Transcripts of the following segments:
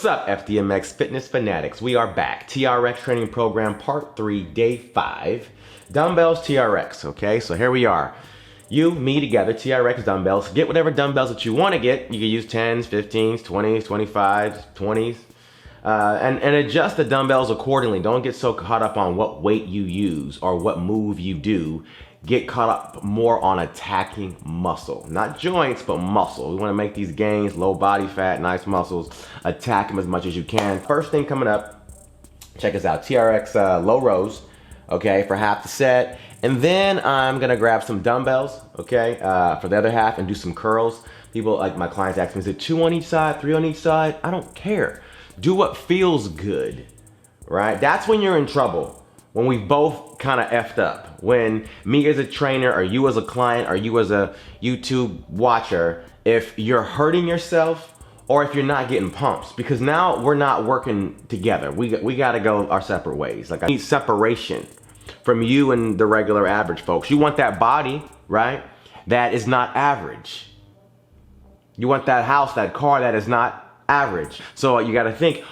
up, FDMX Fitness Fanatics? We are back. TRX Training Program Part 3, Day 5. Dumbbells TRX, okay? So here we are. You, me together, TRX dumbbells. Get whatever dumbbells that you want to get. You can use 10s, 15s, 20s, 25s, 20s. And adjust the dumbbells accordingly. Don't get so caught up on what weight you use or what move you do. Get caught up more on attacking muscle. Not joints, but muscle. We want to make these gains, low body fat, nice muscles. Attack them as much as you can. First thing coming up, check this out. TRX low rows, okay, for half the set. And then I'm going to grab some dumbbells, okay, for the other half and do some curls. People, like my clients ask me, is it 2 on each side, 3 on each side? I don't care. Do what feels good, right? That's when you're in trouble. When we both kind of effed up. When me as a trainer or you as a client or you as a YouTube watcher, if you're hurting yourself or if you're not getting pumps, because now we're not working together. We got to go our separate ways. Like I need separation from you and the regular average folks. You want that body, right? That is not average. You want that house, that car that is not average. So you got to think,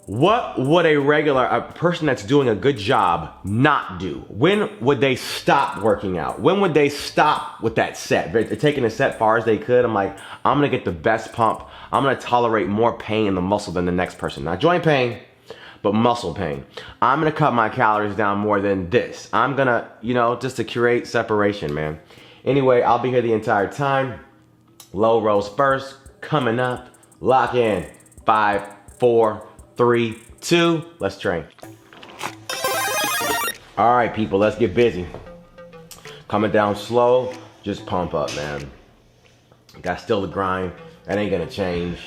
what would a person that's doing a good job not do? When would they stop working out? When would they stop with that set? They're taking the set far as they could. I'm like, I'm gonna get the best pump. I'm gonna tolerate more pain in the muscle than the next person. Not joint pain, but muscle pain. I'm gonna cut my calories down more than this. I'm gonna, just to create separation, man. Anyway, I'll be here the entire time. Low rows first, coming up. Lock in. 5, 4, 3, 2, let's train. All right, people, let's get busy. Coming down slow, just pump up, man. Got still the grind, that ain't gonna change.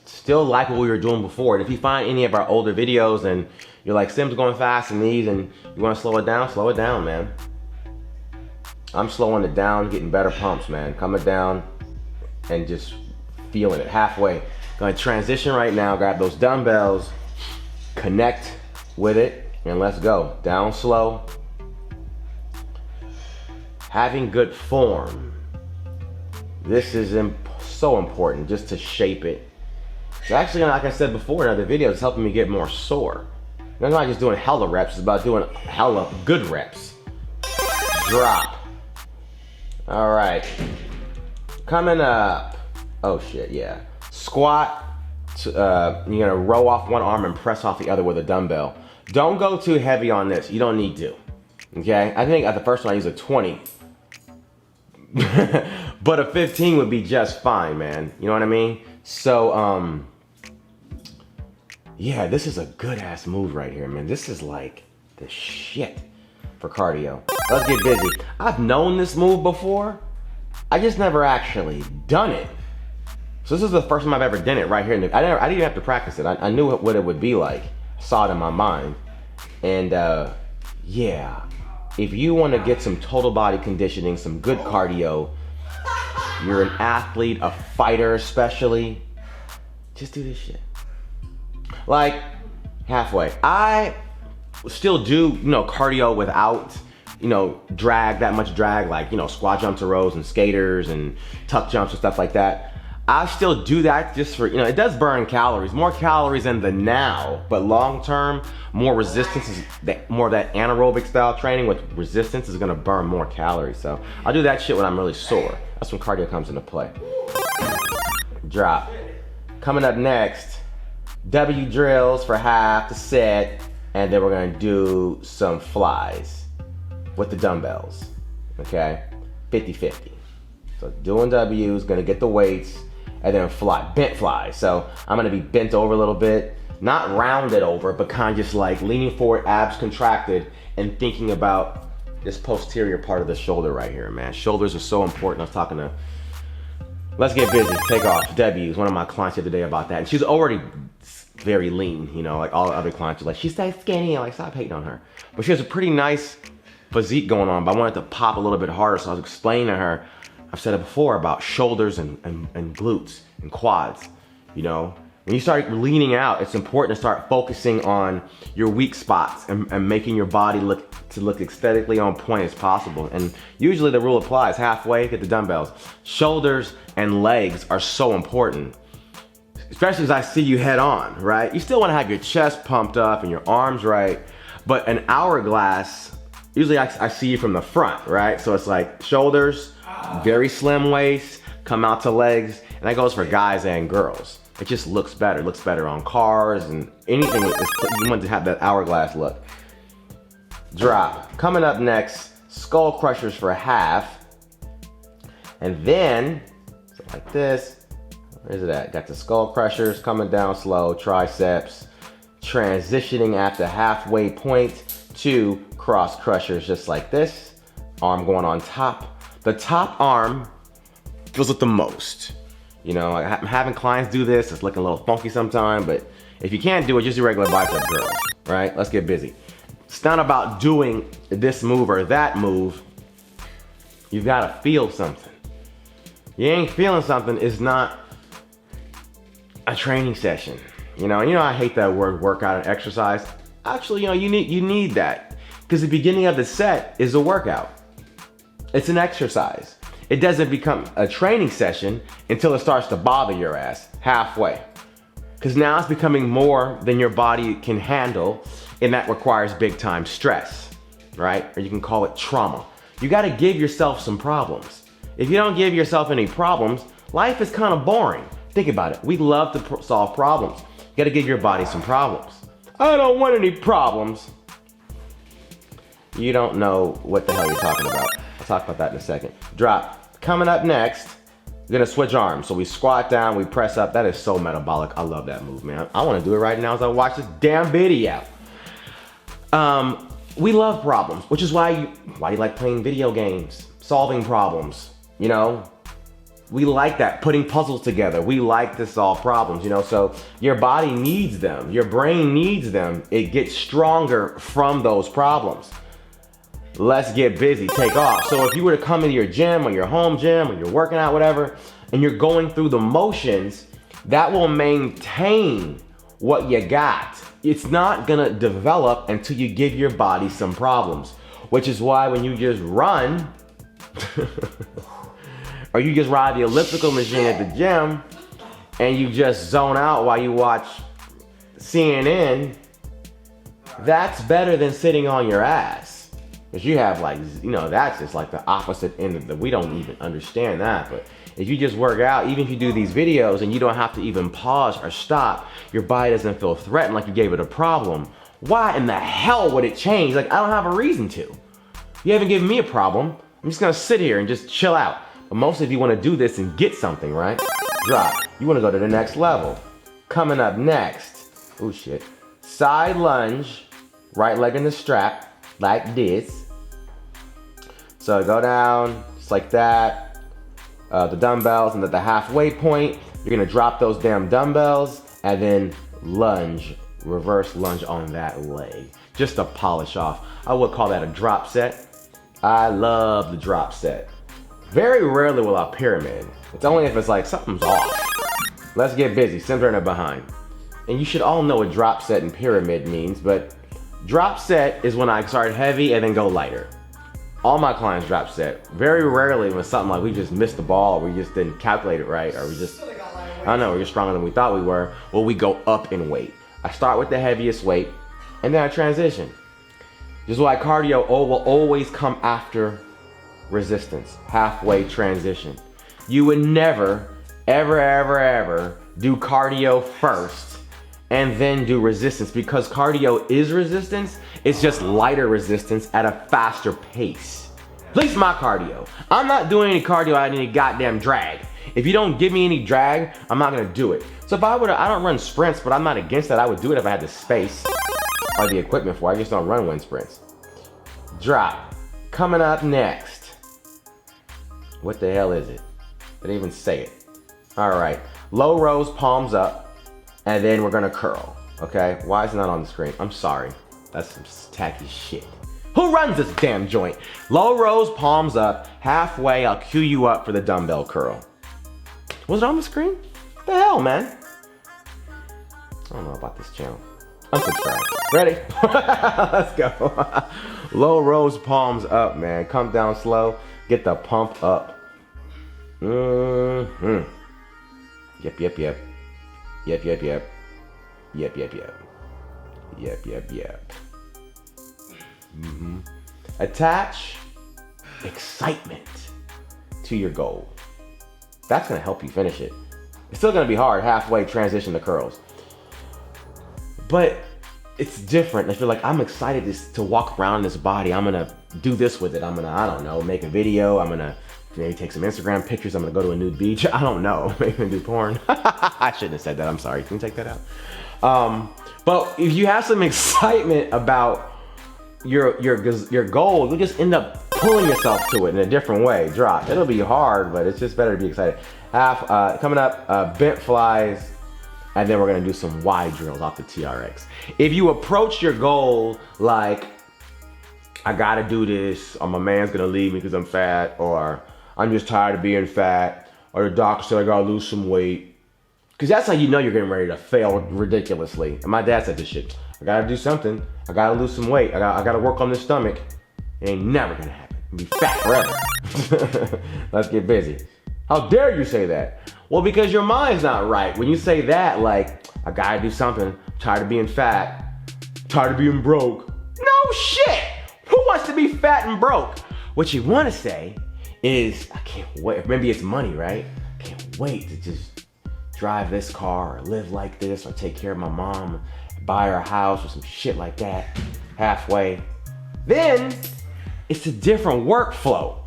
Still like what we were doing before. And if you find any of our older videos and you're like, Sim's going fast in these and you wanna slow it down, man. I'm slowing it down, getting better pumps, man. Coming down and just feeling it halfway. Gonna transition right now, grab those dumbbells, connect with it, and let's go. Down slow. Having good form. This is so important just to shape it. It's actually, like I said before in other videos, it's helping me get more sore. It's not just doing hella reps, it's about doing hella good reps. Drop. All right. Coming up. Oh shit, yeah. Squat, you're gonna row off one arm and press off the other with a dumbbell. Don't go too heavy on this, you don't need to, okay? I think at the first one I used a 20. But a 15 would be just fine, man. You know what I mean? So, yeah, this is a good ass move right here, man. This is like the shit for cardio. Let's get busy. I've known this move before, I just never actually done it. So this is the first time I've ever done it right here. I didn't even have to practice it. I knew what it would be like. I saw it in my mind. And yeah, if you want to get some total body conditioning, some good cardio, you're an athlete, a fighter especially, just do this shit. Like halfway. I still do, cardio without, that much drag, like, squat jumps to rows and skaters and tuck jumps and stuff like that. I still do that just for, it does burn calories, more calories in the now, but long term, more resistance is more of that anaerobic style training with resistance is gonna burn more calories. So I'll do that shit when I'm really sore. That's when cardio comes into play. Drop. Coming up next, W drills for half the set, and then we're gonna do some flies with the dumbbells, okay? 50-50. So doing W's, gonna get the weights, and then bent flies. So I'm gonna be bent over a little bit, not rounded over, but kind of just like leaning forward, abs contracted, and thinking about this posterior part of the shoulder right here, man. Shoulders are so important. I was talking to, let's get busy, take off, W's, one of my clients the other day about that. And she's already very lean, like all the other clients are like, she's so skinny. I'm like, stop hating on her. But she has a pretty nice physique going on, but I wanted to pop a little bit harder, so I was explaining to her, I've said it before about shoulders and glutes and quads, When you start leaning out, it's important to start focusing on your weak spots and making your body look aesthetically on point as possible. And usually the rule applies halfway, get the dumbbells. Shoulders and legs are so important, especially as I see you head on, right? You still wanna have your chest pumped up and your arms right, but an hourglass, usually I see you from the front, right? So it's like shoulders, very slim waist, come out to legs, and that goes for guys and girls. It just looks better on cars and anything with this. You want to have that hourglass look. Drop. Coming up next, skull crushers for half. And then, so like this, where's it at? Got the skull crushers coming down slow, triceps, transitioning at the halfway point to cross crushers just like this. Arm going on top. The top arm feels it the most. You know, I'm having clients do this, it's looking a little funky sometimes, but if you can't do it, just do regular bicep curls, right? Let's get busy. It's not about doing this move or that move. You've gotta feel something. You ain't feeling something, it's not a training session. You know I hate that word workout and exercise. Actually, you need that, because the beginning of the set is a workout. It's an exercise. It doesn't become a training session until it starts to bother your ass halfway. Because now it's becoming more than your body can handle, and that requires big time stress, right? Or you can call it trauma. You gotta give yourself some problems. If you don't give yourself any problems, life is kind of boring. Think about it. We love to solve problems. You gotta give your body some problems. I don't want any problems. You don't know what the hell you're talking about. I'll talk about that in a second. Drop. Coming up next, we're gonna switch arms. So we squat down, we press up. That is so metabolic. I love that move, man. I wanna do it right now as I watch this damn video. We love problems, which is why you like playing video games, solving problems, you know? We like that, putting puzzles together. We like to solve problems, you know? So your body needs them, your brain needs them. It gets stronger from those problems. Let's get busy, take off. So if you were to come into your gym or your home gym or you're working out, whatever, and you're going through the motions, that will maintain what you got. It's not gonna develop until you give your body some problems, which is why when you just run, or you just ride the elliptical machine at the gym, and you just zone out while you watch CNN, that's better than sitting on your ass. Because you have that's just like the opposite end of we don't even understand that. But if you just work out, even if you do these videos and you don't have to even pause or stop, your body doesn't feel threatened like you gave it a problem. Why in the hell would it change? Like, I don't have a reason to. You haven't given me a problem. I'm just gonna sit here and just chill out. But most of you wanna do this and get something, right? Drop. You wanna go to the next level. Coming up next, oh shit. Side lunge, right leg in the strap, like this. So go down, just like that. The dumbbells, and at the halfway point, you're gonna drop those damn dumbbells and then lunge, reverse lunge on that leg, just to polish off. I would call that a drop set. I love the drop set. Very rarely will I pyramid. It's only if it's like something's off. Let's get busy, center in it behind. And you should all know what drop set and pyramid means, but drop set is when I start heavy and then go lighter. All my clients drop set. Very rarely when something like we just missed the ball, or we just didn't calculate it right, or we just, I don't know, we're just stronger than we thought we were, well, we go up in weight. I start with the heaviest weight, and then I transition. This is why cardio will always come after resistance, halfway transition. You would never, ever do cardio first and then do resistance, because cardio is resistance. It's just lighter resistance at a faster pace. At least my cardio. I'm not doing any cardio at any goddamn drag. If you don't give me any drag, I'm not gonna do it. So if I don't run sprints, but I'm not against that. I would do it if I had the space or the equipment for it. I just don't run wind sprints. Drop. Coming up next. What the hell is it? Didn't even say it. All right, low rows, palms up, and then we're gonna curl, okay? Why is it not on the screen? I'm sorry, that's some tacky shit. Who runs this damn joint? Low rows, palms up, halfway, I'll cue you up for the dumbbell curl. Was it on the screen? What the hell, man? don't know about this channel. Unsubscribe. Ready? Let's go. Low rose palms up, man. Come down slow. Get the pump up. Mm-hmm. Yep, yep, yep. Yep, yep, yep. Yep, yep, yep. Yep, yep, yep. Mm-hmm. Attach excitement to your goal. That's gonna help you finish it. It's still gonna be hard, halfway transition to curls. But it's different. If you're like, I'm excited to walk around this body, I'm gonna do this with it. I'm gonna, I don't know, make a video. I'm gonna maybe take some Instagram pictures. I'm gonna go to a nude beach. I don't know, maybe do porn. I shouldn't have said that, I'm sorry. Can you take that out? But if you have some excitement about your goal, you'll just end up pulling yourself to it in a different way. Drop. It'll be hard, but it's just better to be excited. Coming up, bent flies, and then we're gonna do some Y drills off the TRX. If you approach your goal like, I gotta do this, or my man's gonna leave me because I'm fat, or I'm just tired of being fat, or the doctor said I gotta lose some weight, because that's how you know you're getting ready to fail ridiculously. And my dad said this shit. I gotta do something. I gotta lose some weight. I gotta work on this stomach. It ain't never gonna happen. I'll be fat forever. Let's get busy. How dare you say that? Well, because your mind's not right. When you say that, like, I gotta do something. I'm tired of being fat. Tired of being broke. No shit! Who wants to be fat and broke? What you wanna say is, I can't wait. Maybe it's money, right? I can't wait to just drive this car or live like this or take care of my mom, buy her a house or some shit like that halfway. Then it's a different workflow.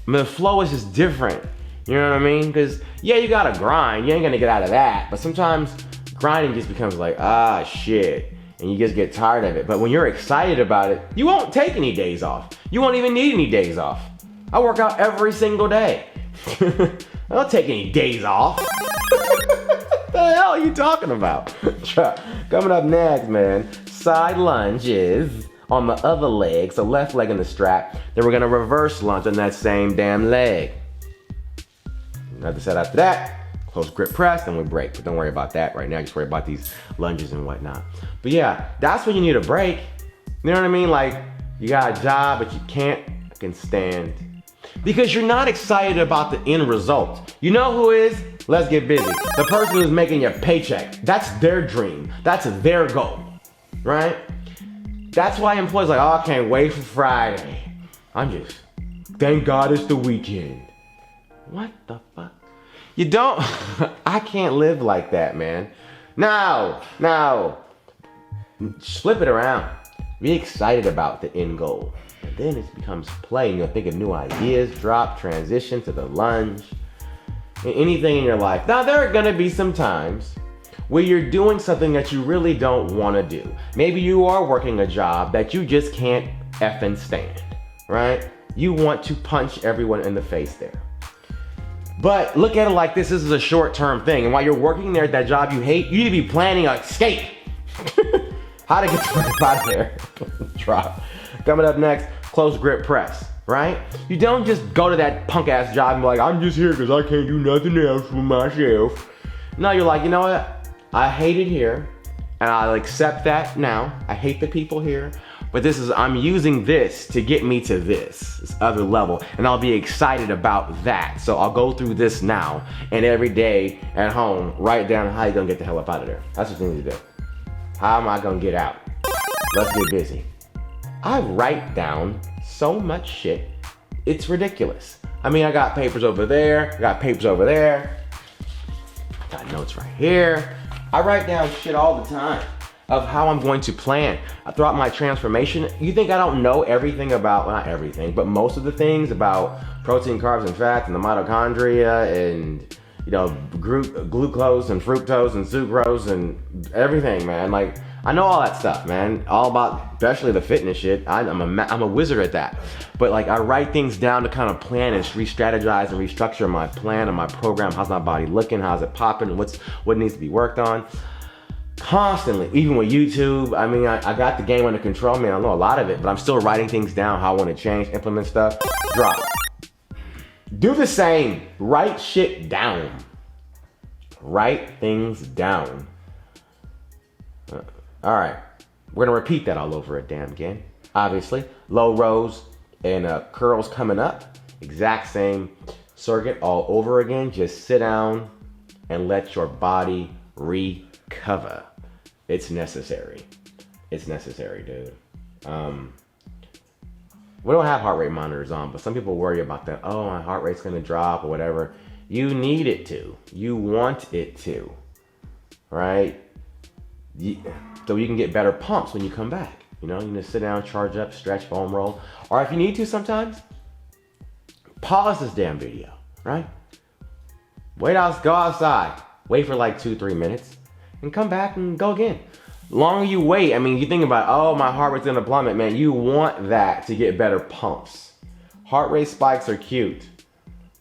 I mean, the flow is just different. You know what I mean? Because yeah, you gotta grind. You ain't gonna get out of that. But sometimes grinding just becomes like, ah, shit. And you just get tired of it. But when you're excited about it, you won't take any days off. You won't even need any days off. I work out every single day. I don't take any days off. What the hell are you talking about? Coming up next, man, side lunges on the other leg, so left leg in the strap. Then we're gonna reverse lunge on that same damn leg. Another set after that, close grip press, then we break. But don't worry about that right now, just worry about these lunges and whatnot. But yeah, that's when you need a break. You know what I mean? Like, you got a job, but you can't fucking stand. Because you're not excited about the end result. You know who is? Let's get busy. The person who's making your paycheck. That's their dream. That's their goal, right? That's why employees are like, oh, I can't wait for Friday. Thank God it's the weekend. What the fuck? You don't, I can't live like that, man. Now, flip it around. Be excited about the end goal. And then it becomes play. You'll think of new ideas, drop, transition to the lunge, anything in your life. Now, there are gonna be some times where you're doing something that you really don't wanna do. Maybe you are working a job that you just can't effing stand, right? You want to punch everyone in the face there. But look at it like this is a short-term thing. And while you're working there at that job you hate, you need to be planning an escape. How to get the fuck out of there. Drop. Coming up next, close grip press, right? You don't just go to that punk ass job and be like, I'm just here because I can't do nothing else for myself. No, you're like, you know what? I hate it here and I'll accept that now. I hate the people here. But I'm using this to get me to this other level, and I'll be excited about that. So I'll go through this now, and every day at home, write down how you're gonna get the hell up out of there. That's what you need to do. How am I gonna get out? Let's get busy. I write down so much shit, it's ridiculous. I mean, I got papers over there, I got papers over there, got notes right here. I write down shit all the time of how I'm going to plan throughout my transformation. You think I don't know everything about, well, not everything, but most of the things about protein, carbs, and fats, and the mitochondria, and you know, glucose and fructose and sucrose and everything, man. Like, I know all that stuff, man. All about, especially the fitness shit. I'm a wizard at that. But like, I write things down to kind of plan and re-strategize and restructure my plan and my program. How's my body looking? How's it popping? And what needs to be worked on? Constantly, even with YouTube. I mean, I got the game under control, man. I know a lot of it, but I'm still writing things down, how I want to change, implement stuff. Drop. Do the same. Write shit down. Write things down. All right, we're gonna repeat that all over again. Obviously, low rows and curls coming up. Exact same circuit all over again. Just sit down and let your body recover. It's necessary. It's necessary, dude. We don't have heart rate monitors on, but some people worry about that. Oh, my heart rate's gonna drop or whatever. You need it to. You want it to, right? So you can get better pumps when you come back. You know, you can just sit down, charge up, stretch, foam roll. Or if you need to sometimes, pause this damn video, right? Go outside, wait for like 2-3 minutes, and come back and go again. Longer you wait, I mean, you think about, oh, my heart rate's gonna plummet, man. You want that to get better pumps. Heart rate spikes are cute.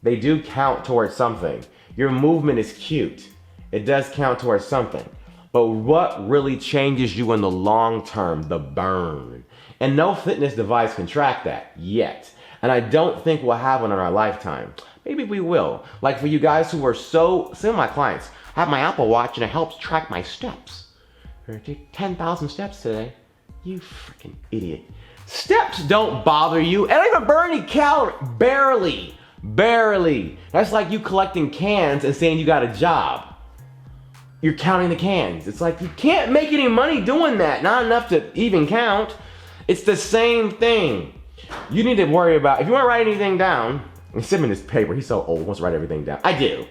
They do count towards something. Your movement is cute. It does count towards something. But what really changes you in the long term? The burn. And no fitness device can track that yet. And I don't think we'll have one in our lifetime. Maybe we will. Like for you guys who are some of my clients, I have my Apple Watch and it helps track my steps. I did 10,000 steps today. You freaking idiot. Steps don't bother you. It don't even burn any calories. Barely. Barely. That's like you collecting cans and saying you got a job. You're counting the cans. It's like you can't make any money doing that. Not enough to even count. It's the same thing. You need to worry about, if you want to write anything down, and send me this paper. He's so old, he wants to write everything down. I do.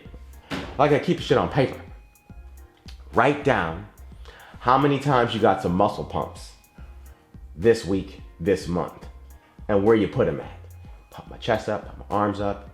I gotta keep shit on paper. Write down how many times you got some muscle pumps this week, this month, and where you put them at. Pump my chest up, pump my arms up.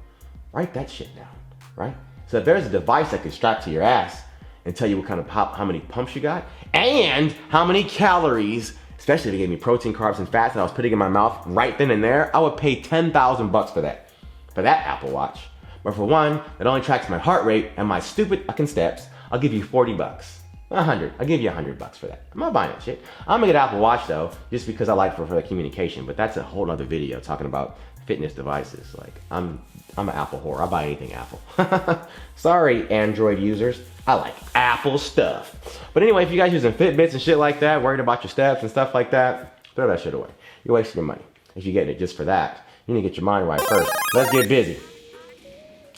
Write that shit down, right? So if there's a device that can strap to your ass and tell you what kind of how many pumps you got, and how many calories, especially if they gave me protein, carbs, and fats that I was putting in my mouth right then and there, I would pay 10,000 bucks for that Apple Watch. But for one, it only tracks my heart rate and my stupid fucking steps. I'll give you 40 bucks. 100. I'll give you 100 bucks for that. I'm not buying that shit. I'm gonna get Apple Watch though, just because I like for the communication. But that's a whole nother video talking about fitness devices. Like I'm an Apple whore. I buy anything Apple. Sorry, Android users. I like Apple stuff. But anyway, if you guys using Fitbits and shit like that, worried about your steps and stuff like that, throw that shit away. You're wasting your money. If you're getting it just for that, you need to get your mind right first. Let's get busy.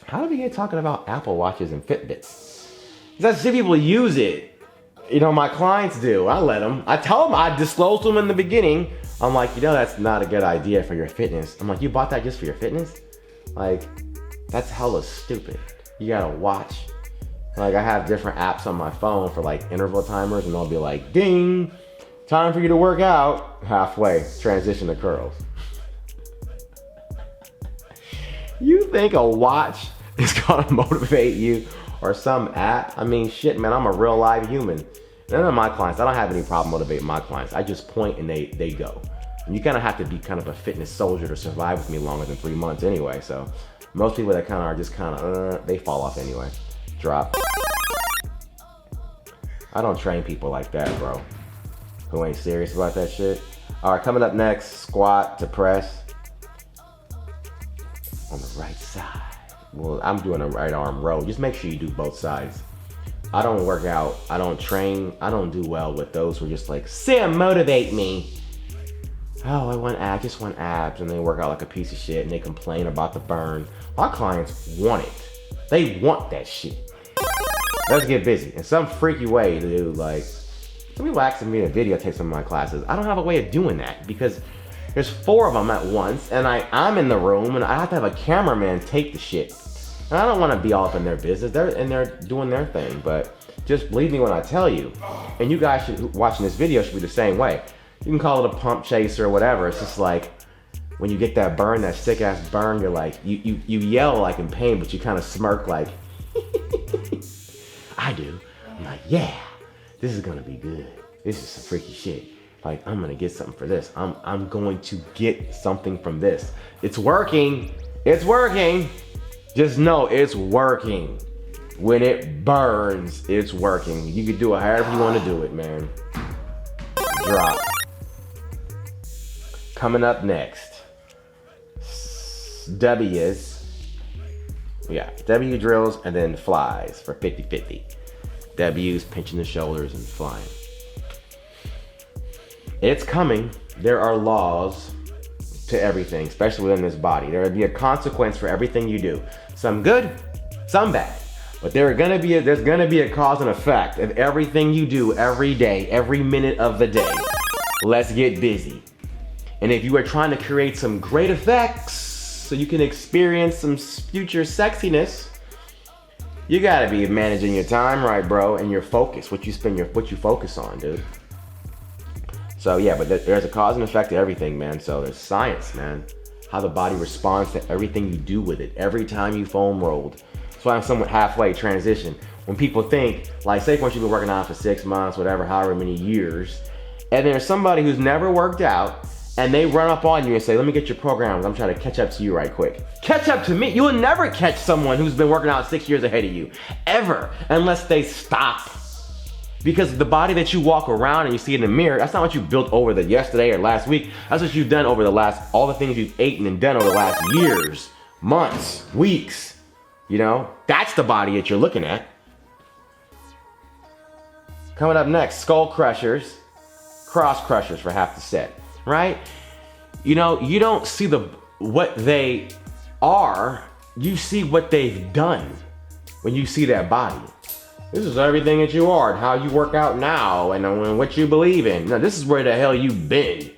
How did we get talking about Apple Watches and Fitbits? Because I see people use it. You know, my clients do. I let them. I tell them, I disclose to them in the beginning. I'm like, you know, that's not a good idea for your fitness. I'm like, you bought that just for your fitness? Like, that's hella stupid. You gotta watch. Like, I have different apps on my phone for like interval timers, and they'll be like, ding, time for you to work out. Halfway, transition to curls. You think a watch is gonna motivate you or some app? I mean, shit, man, I'm a real live human. None of my clients, I don't have any problem motivating my clients. I just point and they go. And you kind of have to be kind of a fitness soldier to survive with me longer than 3 months anyway. So most people that kind of are just kind of, they fall off anyway. Drop. I don't train people like that, bro, who ain't serious about that shit. All right, coming up next, squat to press on the right side. Well, I'm doing a right arm row. Just make sure you do both sides. I don't work out, I don't train, I don't do well with those who are just like, Sam, motivate me. Oh, I want abs, just want abs, and they work out like a piece of shit and they complain about the burn. My clients want it. They want that shit. Let's get busy. In some freaky way, dude, like, some people asking me to videotape some of my classes. I don't have a way of doing that because there's 4 of them at once and I'm in the room and I have to have a cameraman tape the shit. And I don't want to be all up in their business. They're doing their thing, but just believe me when I tell you. And you guys watching this video should be the same way. You can call it a pump chaser or whatever. It's just like when you get that burn, that sick ass burn, you're like, you yell like in pain, but you kind of smirk like, I do. I'm like, yeah, this is gonna be good. This is some freaky shit. Like, I'm gonna get something for this. I'm going to get something from this. It's working. It's working. Just know it's working. When it burns, it's working. You can do it however you want to do it, man. Drop. Coming up next, W's. Yeah, W drills and then flies for 50-50. W's pinching the shoulders and flying. It's coming. There are laws to everything, especially within this body. There will be a consequence for everything you do. Some good, some bad. But there's gonna be a cause and effect of everything you do every day, every minute of the day. Let's get busy. And if you are trying to create some great effects so you can experience some future sexiness, you gotta be managing your time right, bro, and your focus, what you focus on, dude. So yeah, but there's a cause and effect to everything, man. So there's science, man. How the body responds to everything you do with it. Every time you foam rolled. That's why I'm somewhat halfway transition. When people think, like say once you've been working out for 6 months, whatever, however many years, and there's somebody who's never worked out, and they run up on you and say, let me get your programs. I'm trying to catch up to you right quick. Catch up to me? You will never catch someone who's been working out 6 years ahead of you, ever, unless they stop. Because the body that you walk around and you see in the mirror, that's not what you built over the yesterday or last week. That's what you've done over all the things you've eaten and done over the last years, months, weeks. You know, that's the body that you're looking at. Coming up next, skull crushers, cross crushers for half the set, right? You know, you don't see what they are, you see what they've done when you see that body. This is everything that you are, and how you work out now, and what you believe in. Now, this is where the hell you've been.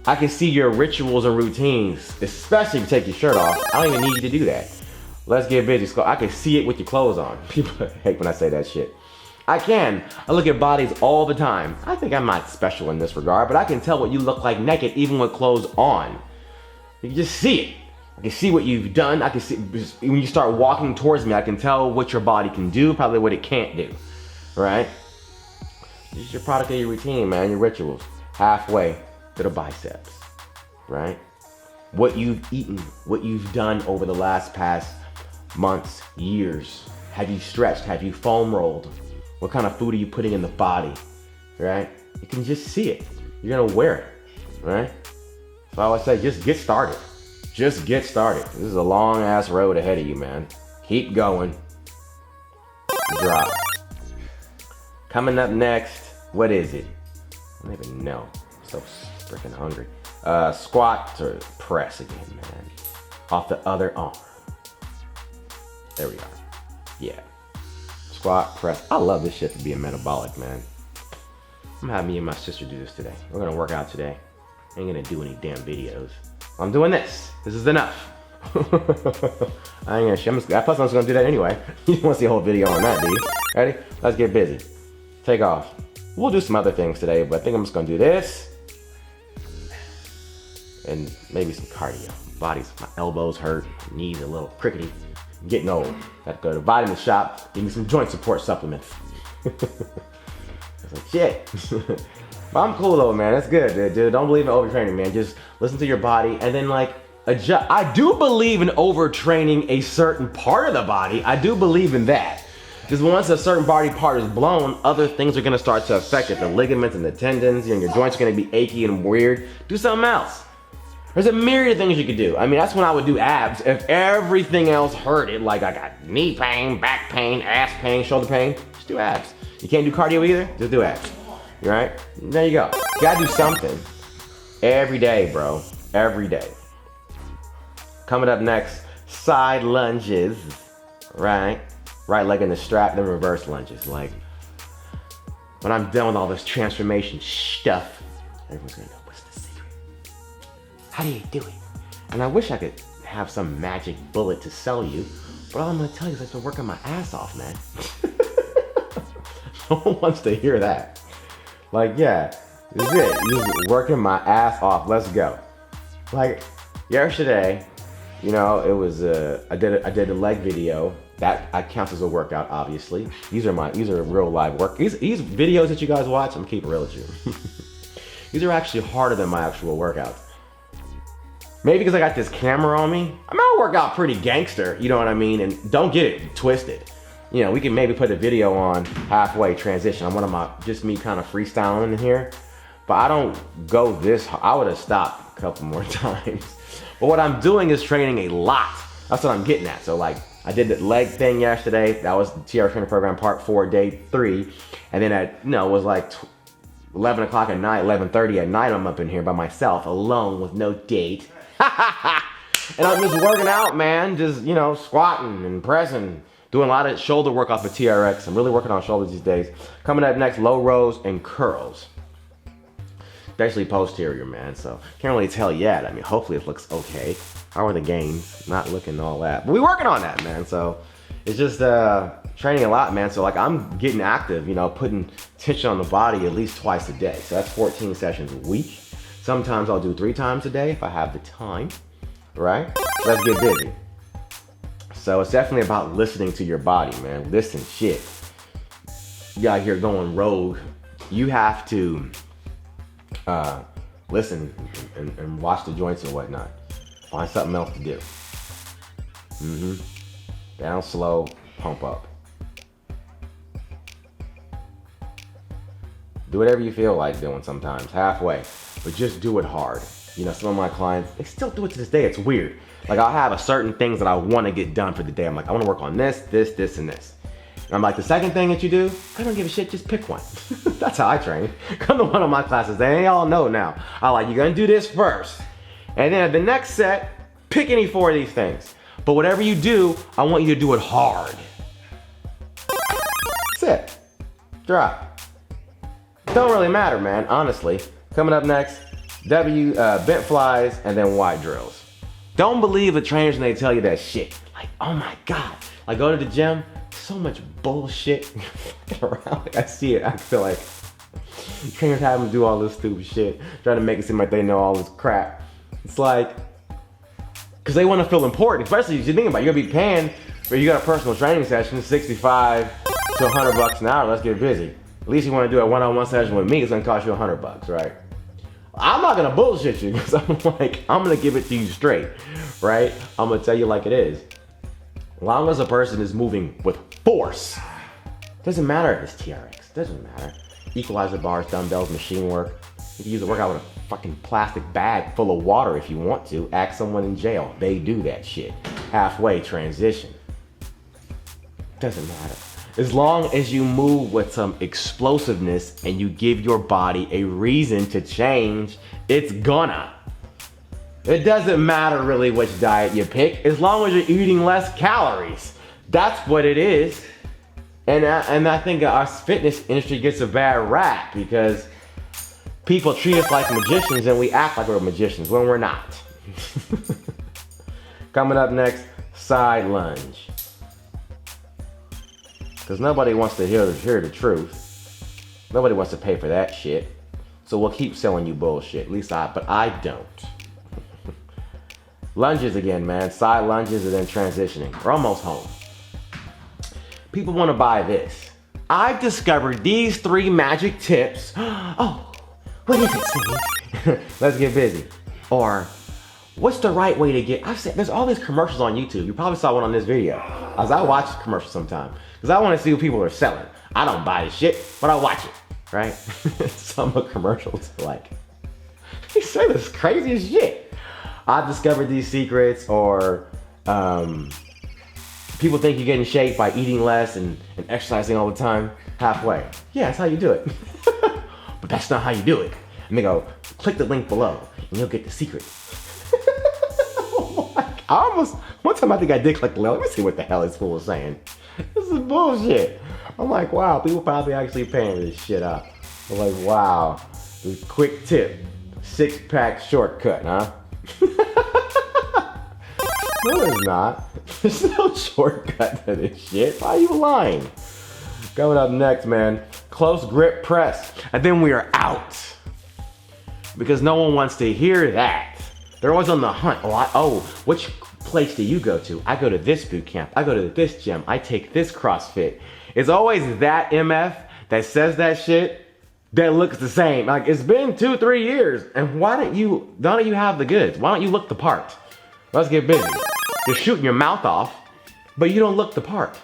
I can see your rituals and routines, especially if you take your shirt off. I don't even need you to do that. Let's get busy. I can see it with your clothes on. People hate when I say that shit. I can. I look at bodies all the time. I think I'm not special in this regard, but I can tell what you look like naked even with clothes on. You can just see it. I can see what you've done. I can see, when you start walking towards me, I can tell what your body can do, probably what it can't do, right? This is your product of your routine, man, your rituals. Halfway to the biceps, right? What you've eaten, what you've done over the past months, years. Have you stretched? Have you foam rolled? What kind of food are you putting in the body, right? You can just see it. You're gonna wear it, right? So I always say, just get started. Just get started. This is a long ass road ahead of you, man. Keep going. Drop. Coming up next, what is it? I don't even know. I'm so freaking hungry. Squat or press again, man. Off the other arm. There we are. Yeah. Squat, press. I love this shit for being metabolic, man. I'm gonna have me and my sister do this today. We're gonna work out today. Ain't gonna do any damn videos. I'm doing this. This is enough. I ain't gonna show. Plus I'm just gonna do that anyway. You don't wanna see a whole video on that, do you? Ready? Let's get busy. Take off. We'll do some other things today, but I think I'm just gonna do this. And maybe some cardio. My elbows hurt, knees a little crickety. I'm getting old. Got to go to the vitamin shop, give me some joint support supplements. It's like, shit. But I'm cool though, man. That's good, dude. Don't believe in overtraining, man. Just listen to your body and then like adjust. I do believe in overtraining a certain part of the body. I do believe in that. Because once a certain body part is blown, other things are gonna start to affect it. The ligaments and the tendons, you know, your joints are gonna be achy and weird. Do something else. There's a myriad of things you could do. I mean, that's when I would do abs. If everything else hurted, like I got knee pain, back pain, ass pain, shoulder pain, just do abs. You can't do cardio either, just do abs. You right? There you go. You gotta do something. Every day, bro. Every day. Coming up next, side lunges. Right? Right leg in the strap, then reverse lunges. Like, when I'm done with all this transformation stuff, everyone's gonna know, what's the secret? How do you do it? And I wish I could have some magic bullet to sell you, but all I'm gonna tell you is I've been working my ass off, man. No one wants to hear that. Like, yeah, this is it. Just working my ass off. Let's go. Like, yesterday, you know, it was I did a leg video. That counts as a workout, obviously. These are real live work. These videos that you guys watch, I'm keeping it real with you. These are actually harder than my actual workouts. Maybe because I got this camera on me. I'm gonna work out pretty gangster, you know what I mean? And don't get it twisted. You know, we can maybe put a video on halfway transition. I'm one of my, just me kind of freestyling in here. But I don't go this, I would have stopped a couple more times. But what I'm doing is training a lot. That's what I'm getting at. So like, I did the leg thing yesterday. That was the TRX Training Program Part 4, Day 3. And then it was like 11 o'clock at night, 11:30 at night, I'm up in here by myself, alone with no date. And I'm just working out, man. Just, you know, squatting and pressing. Doing a lot of shoulder work off of TRX. I'm really working on shoulders these days. Coming up next, low rows and curls. Especially posterior, man. So can't really tell yet. I mean, hopefully it looks okay. How are the gains? Not looking all that. But we're working on that, man. So it's just training a lot, man. So like I'm getting active, you know, putting tension on the body at least twice a day. So that's 14 sessions a week. Sometimes I'll do 3 times a day if I have the time, right? Let's get busy. So it's definitely about listening to your body, man. Listen, shit. You out here going rogue. You have to listen and watch the joints and whatnot. Find something else to do. Down slow, pump up. Do whatever you feel like doing sometimes, halfway, but just do it hard. You know, some of my clients, they still do it to this day. It's weird. Like I'll have a certain things that I want to get done for the day. I'm like, I want to work on this, this, this, and this. And I'm like, the second thing that you do, I don't give a shit, just pick one. That's how I train. Come to one of my classes, they all know now. I like, you're gonna do this first. And then at the next set, pick any 4 of these things. But whatever you do, I want you to do it hard. That's it. Drop. Don't really matter, man, honestly. Coming up next, bent flies and then wide drills. Don't believe the trainers when they tell you that shit. Like, oh my God. Like go to the gym, so much bullshit around. Like, I see it, I feel like trainers have them do all this stupid shit, trying to make it seem like they know all this crap. It's like, because they want to feel important, especially if you think about it, you're gonna be paying, or you got a personal training session, 65 to 100 bucks an hour, let's get busy. At least you want to do a one-on-one session with me, it's gonna cost you 100 bucks, right? I'm not gonna bullshit you, because I'm like, I'm gonna give it to you straight, right? I'm gonna tell you like it is. As long as a person is moving with force, doesn't matter if it's TRX, doesn't matter. Equalizer bars, dumbbells, machine work. You can use a workout with a fucking plastic bag full of water if you want to. Ask someone in jail, they do that shit. Halfway transition. Doesn't matter. As long as you move with some explosiveness and you give your body a reason to change, it's gonna. It doesn't matter really which diet you pick, as long as you're eating less calories. That's what it is. And I think our fitness industry gets a bad rap because people treat us like magicians and we act like we're magicians when we're not. Coming up next, side lunge. Because nobody wants to hear the truth. Nobody wants to pay for that shit. So we'll keep selling you bullshit. At least but I don't. Lunges again, man. Side lunges and then transitioning. We're almost home. People want to buy this. I've discovered these 3 magic tips. Oh, what is it, Cindy? Let's get busy. Or, what's the right way to get... I've said there's all these commercials on YouTube. You probably saw one on this video. As I watch commercials sometime. Because I want to see what people are selling. I don't buy this shit, but I watch it. Right? Some of the commercials are like... They say this crazy as shit. I've discovered these secrets, or... people think you get in shape by eating less and exercising all the time. Halfway. Yeah, that's how you do it. But that's not how you do it. And they go, click the link below and you'll get the secret. One time I think I did click the link. Let me see what the hell this fool was saying. This is bullshit. I'm like, wow, people probably actually paying this shit up. I'm like, wow, this quick tip, 6-pack shortcut, huh? No, there's not. There's no shortcut to this shit. Why are you lying? Coming up next, man, close grip press. And then we are out. Because no one wants to hear that. They're always on the hunt. Which place do you go to? I go to this boot camp. I go to this gym. I take this CrossFit. It's always that MF that says that shit that looks the same. Like, it's been 2-3 years. And why don't you have the goods? Why don't you look the part? Let's get busy. You're shooting your mouth off, but you don't look the part.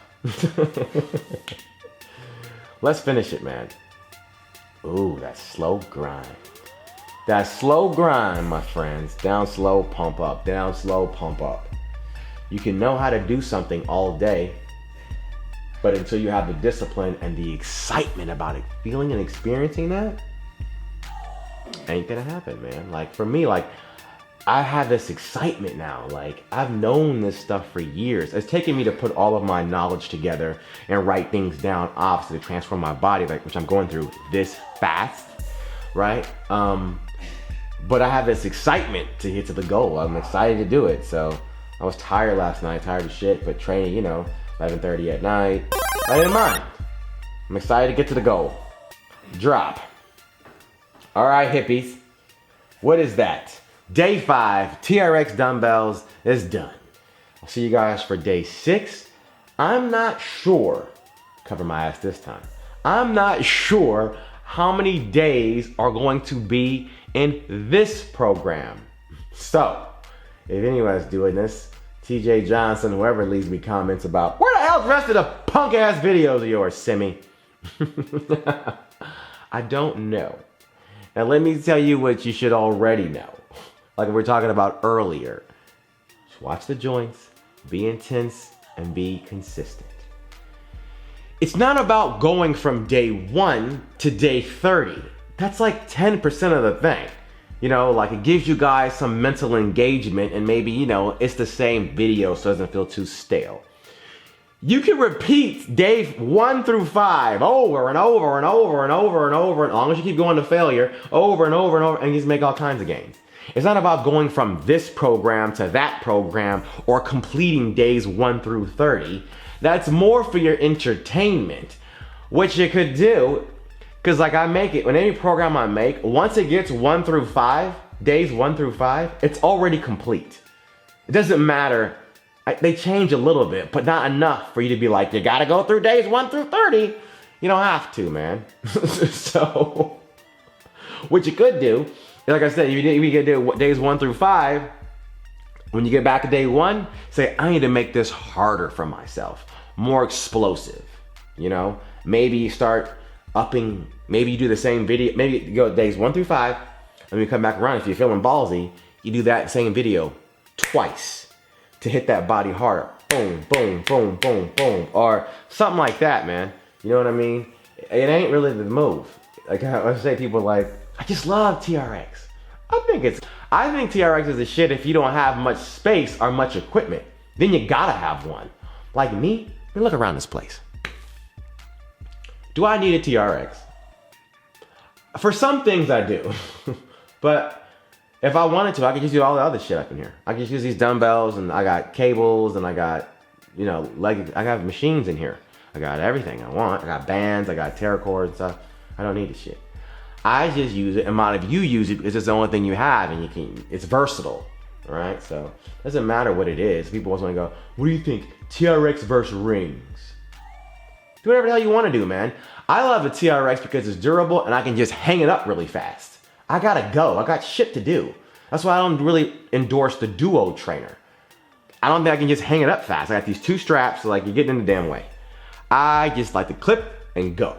Let's finish it, man. Ooh, that slow grind. That slow grind, my friends. Down slow, pump up. Down slow, pump up. You can know how to do something all day, but until you have the discipline and the excitement about it, feeling and experiencing that, ain't gonna happen, man. Like for me, like I have this excitement now. Like I've known this stuff for years. It's taken me to put all of my knowledge together and write things down, obviously to transform my body, like which I'm going through this fast, right? But I have this excitement to get to the goal. I'm excited to do it. So I was tired last night, tired of shit, but training, you know, 11:30 at night. I didn't mind. I'm excited to get to the goal. Drop. All right, hippies. What is that? Day 5, TRX dumbbells is done. I'll see you guys for day 6. I'm not sure, cover my ass this time. I'm not sure how many days are going to be in this program. So, if anyone's doing this, TJ Johnson, whoever leaves me comments about, where the hell's the rest of the punk ass videos of yours, Simi? I don't know. Now let me tell you what you should already know. Like we were talking about earlier. Just watch the joints, be intense, and be consistent. It's not about going from day 1 to day 30. That's like 10% of the thing. You know, like it gives you guys some mental engagement and maybe, you know, it's the same video so it doesn't feel too stale. You can repeat day 1 through 5 over and over and over and over and over, as long as you keep going to failure, over and over and over, and you just make all kinds of gains. It's not about going from this program to that program or completing days 1 through 30. That's more for your entertainment, which you could do, because like I make it, when any program I make, once it gets 1 through 5, days 1 through 5, it's already complete. It doesn't matter. They change a little bit, but not enough for you to be like, you gotta go through days 1 through 30. You don't have to, man. So, what you could do, like I said, you could do days 1 through 5. When you get back to day 1, say, I need to make this harder for myself, more explosive. You know, maybe you start upping, maybe you do the same video, maybe you go days 1 through 5, and you come back around. If you're feeling ballsy, you do that same video twice. To hit that body harder. Boom, boom, boom, boom, boom. Or something like that, man. You know what I mean? It ain't really the move. Like I say, people are like, I just love TRX. I think TRX is the shit if you don't have much space or much equipment. Then you gotta have one. Like me, look around this place. Do I need a TRX? For some things I do. But if I wanted to, I could just do all the other shit up in here. I could just use these dumbbells, and I got cables, and I got, you know, I got machines in here. I got everything I want. I got bands, I got tear cords and stuff. I don't need this shit. I just use it, and a lot of you use it because it's the only thing you have, and it's versatile, all right? So it doesn't matter what it is. People always want to go, what do you think, TRX versus rings? Do whatever the hell you want to do, man. I love a TRX because it's durable, and I can just hang it up really fast. I gotta go. I got shit to do. That's why I don't really endorse the duo trainer. I don't think I can just hang it up fast. I got these 2 straps, so like you're getting in the damn way. I just like to clip and go,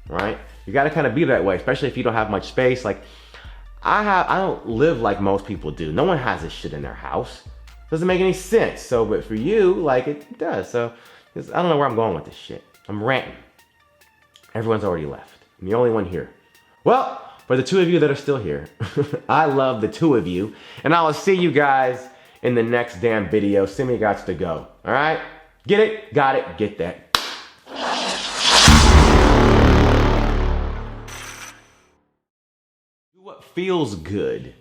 right? You gotta kind of be that way, especially if you don't have much space. Like I don't live like most people do. No one has this shit in their house. Doesn't make any sense. So, but for you, like it does. So I don't know where I'm going with this shit. I'm ranting. Everyone's already left. I'm the only one here. Well, for the 2 of you that are still here, I love the 2 of you, and I will see you guys in the next damn video. Simi gots to go, all right? Get it, got it, get that. Do what feels good,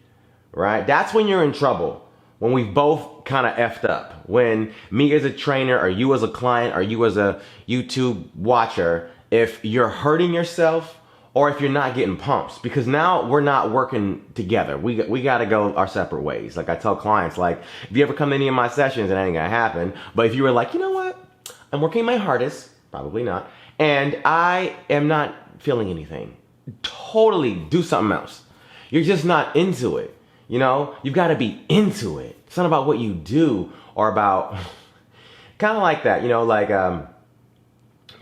right? That's when you're in trouble, when we've both kind of effed up. When me as a trainer, or you as a client, or you as a YouTube watcher, if you're hurting yourself, or if you're not getting pumps, because now we're not working together. We got to go our separate ways. Like I tell clients, like, if you ever come to any of my sessions, it ain't gonna happen. But if you were like, you know what? I'm working my hardest, probably not, and I am not feeling anything. Totally do something else. You're just not into it. You know, you've got to be into it. It's not about what you do or about, kind of like that, you know, like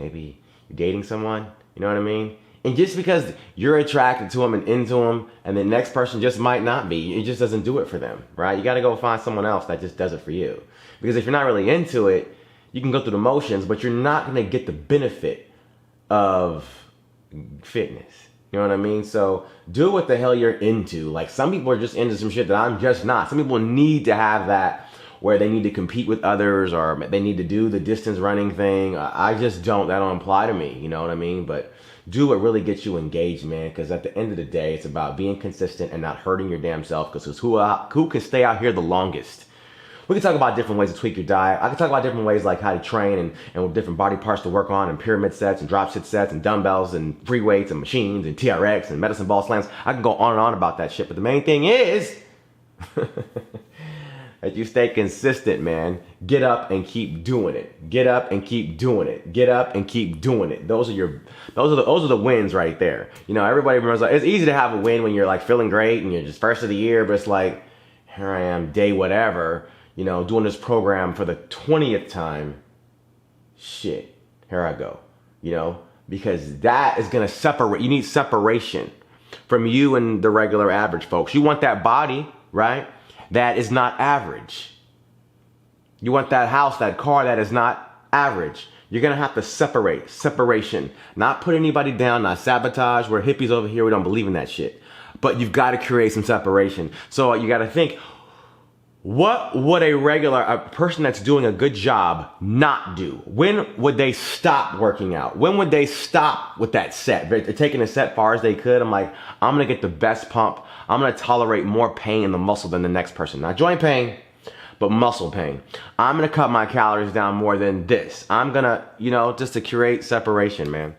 maybe you're dating someone, you know what I mean? And just because you're attracted to them and into them, and the next person just might not be, it just doesn't do it for them, right? You got to go find someone else that just does it for you. Because if you're not really into it, you can go through the motions, but you're not going to get the benefit of fitness. You know what I mean? So do what the hell you're into. Like, some people are just into some shit that I'm just not. Some people need to have that where they need to compete with others, or they need to do the distance running thing. I just don't. That don't apply to me. You know what I mean? But do what really gets you engaged, man. Because at the end of the day, it's about being consistent and not hurting your damn self. Because who can stay out here the longest? We can talk about different ways to tweak your diet. I can talk about different ways, like how to train and with different body parts to work on, and pyramid sets and drop sit sets and dumbbells and free weights and machines and TRX and medicine ball slams. I can go on and on about that shit. But the main thing is that you stay consistent, man. Get up and keep doing it. Get up and keep doing it. Get up and keep doing it. Those are the wins right there. You know, everybody remembers, like, it's easy to have a win when you're like feeling great and you're just first of the year, but it's like, here I am, day whatever, you know, doing this program for the 20th time. Shit, here I go. You know, because that is gonna separate. You need separation from you and the regular average folks. You want that body, right? That is not average. You want that house, that car that is not average. You're gonna have to separation. Not put anybody down, not sabotage. We're hippies over here, we don't believe in that shit. But you've gotta create some separation. So you gotta think, what would a person that's doing a good job not do? When would they stop working out? When would they stop with that set? They're taking the set far as they could. I'm like, I'm gonna get the best pump. I'm gonna tolerate more pain in the muscle than the next person. Not joint pain, but muscle pain. I'm gonna cut my calories down more than this. I'm gonna, you know, just to create separation, man.